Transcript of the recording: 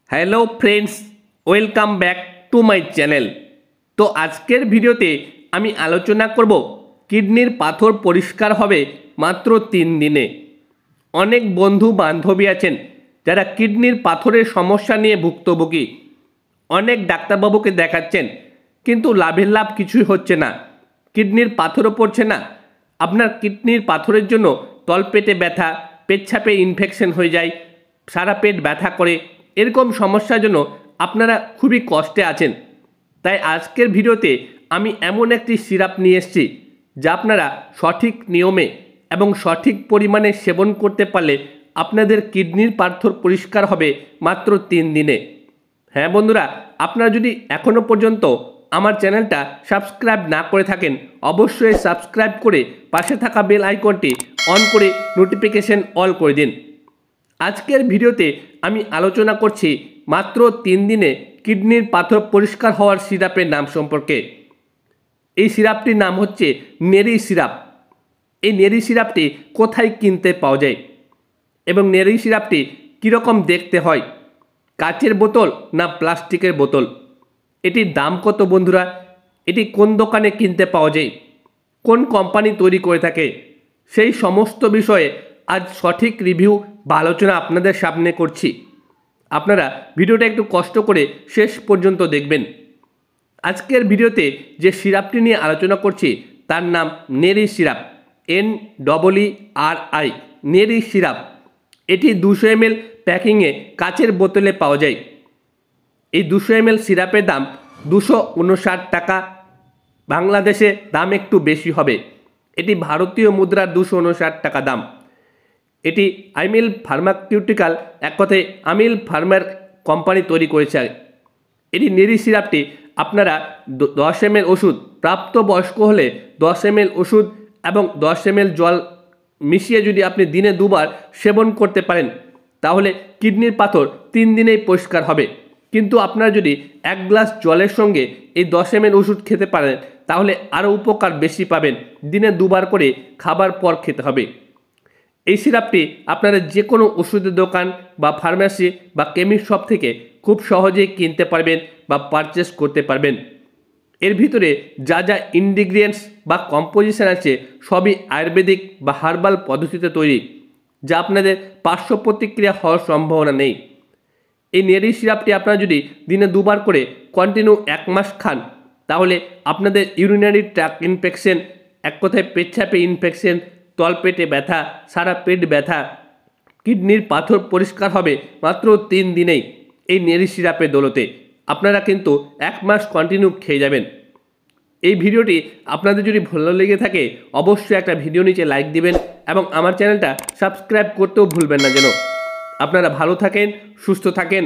Hello friends, welcome back to my channel. তো আজকের ভিডিওতে আমি আলোচনা করব কিডনির পাথর পরিষ্কার হবে মাত্র 3 দিনে। অনেক বন্ধু বান্ধবী আছেন যারা কিডনির পাথরের সমস্যা নিয়ে ভুক্তভোগী। অনেক ডাক্তারবাবুকে দেখাচ্ছেন, কিন্তু লাভের লাভ কিছুই হচ্ছে না। কিডনির পাথরও পড়ছে না। আপনার কিডনির পাথরের জন্য তলপেটে ব্যথা, পেচ্ছাপে ইনফেকশন হয়ে যায়, সারা পেট ব্যথা করে, এরকম সমস্যার জন্য আপনারা খুবই কষ্টে আছেন। তাই আজকের ভিডিওতে আমি এমন একটি সিরাপ নিয়ে এসেছি যা আপনারা সঠিক নিয়মে এবং সঠিক পরিমাণে সেবন করতে পারলে আপনাদের কিডনির পাথর পরিষ্কার হবে মাত্র 3 দিনে। হ্যাঁ বন্ধুরা, আপনারা যদি এখনও পর্যন্ত আমার চ্যানেলটা সাবস্ক্রাইব না করে থাকেন, অবশ্যই সাবস্ক্রাইব করে পাশে থাকা বেল আইকনটি অন করে নোটিফিকেশন অল করে দিন। আজকের ভিডিওতে আমি আলোচনা করছি মাত্র 3 দিনে কিডনির পাথর পরিষ্কার হওয়ার সিরাপের নাম সম্পর্কে। এই সিরাপটির নাম হচ্ছে নেরি সিরাপ। এই নেরি সিরাপটি কোথায় কিনতে পাওয়া যায় এবং নেরি সিরাপটি কীরকম দেখতে হয়, কাচের বোতল না প্লাস্টিকের বোতল, এটির দাম কত বন্ধুরা, এটি কোন দোকানে কিনতে পাওয়া যায়, কোন কোম্পানি তৈরি করে থাকে, সেই সমস্ত বিষয়ে আজ সঠিক রিভিউ বা আলোচনা আপনাদের সামনে করছি। আপনারা ভিডিওটা একটু কষ্ট করে শেষ পর্যন্ত দেখবেন। আজকের ভিডিওতে যে সিরাপটি নিয়ে আলোচনা করছি তার নাম নেরি সিরাপ, NEERI, নেরি সিরাপ। এটি 200 ml প্যাকিংয়ে কাচের বোতলে পাওয়া যায়। এই 200 ml সিরাপের দাম 259 টাকা। বাংলাদেশে দাম একটু বেশি হবে, এটি ভারতীয় মুদ্রার 259 টাকা দাম। এটি আমিল ফার্মাকিউটিক্যাল, এক কথায় আমিল ফার্মার কোম্পানি তৈরি করেছে। এটি নেরি সিরাপটি আপনারা 10 ml ওষুধ, প্রাপ্তবয়স্ক হলে 10 ml ওষুধ এবং 10 ml জল মিশিয়ে যদি আপনি দিনে 2 বার সেবন করতে পারেন তাহলে কিডনির পাথর 3 দিনেই পরিষ্কার হবে। কিন্তু আপনারা যদি 1 গ্লাস জলের সঙ্গে এই 10 ml ওষুধ খেতে পারেন তাহলে আরও উপকার বেশি পাবেন। দিনে 2 বার করে খাবার পর খেতে হবে। এই সিরাপটি আপনারা যে কোনো ওষুধের দোকান বা ফার্মেসি বা কেমিস্ট শপ থেকে খুব সহজেই কিনতে পারবেন বা পারচেস করতে পারবেন। এর ভিতরে যা যা ইনগ্রিডিয়েন্টস বা কম্পোজিশন আছে সবই আয়ুর্বেদিক বা হার্বাল পদ্ধতিতে তৈরি, যা আপনাদের পার্শ্ব প্রতিক্রিয়া হওয়ার সম্ভাবনা নেই। এই নেরি সিরাপটি আপনারা যদি দিনে 2 বার করে কন্টিনিউ 1 মাস খান তাহলে আপনাদের ইউরিনারি ট্র্যাক্ট ইনফেকশন, এক কথায় পেচ্ছাপে ইনফেকশন, তলপেটে ব্যথা, সারা পেট ব্যথা, কিডনির পাথর পরিষ্কার হবে মাত্র 3 দিনেই এই নেরি সিরাপের দৌলতে। আপনারা কিন্তু 1 মাস কন্টিনিউ খেয়ে যাবেন। এই ভিডিওটি আপনাদের যদি ভালো লেগে থাকে অবশ্যই একটা ভিডিও নিচে লাইক দিবেন এবং আমার চ্যানেলটা সাবস্ক্রাইব করতেও ভুলবেন না যেন। আপনারা ভালো থাকেন, সুস্থ থাকেন।